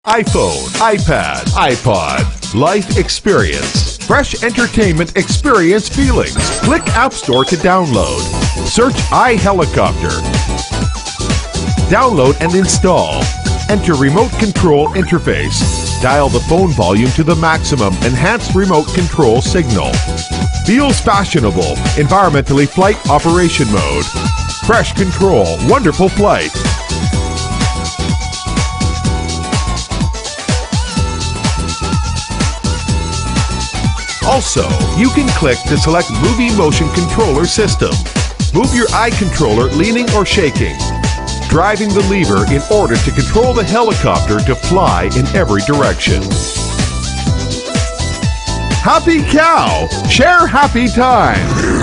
iPhone, iPad, iPod. Life experience. Fresh entertainment experience feelings. Click App Store to download. Search iHelicopter. Download and install. Enter remote control interface. Dial the phone volume to the maximum enhanced remote control signal. Feels fashionable. Environmentally flight operation mode. Fresh control. Wonderful flight. Also, you can click to select Movie Motion Controller System. Move your eye controller leaning or shaking. Driving the lever in order to control the helicopter to fly in every direction. Happy cow! Share happy time!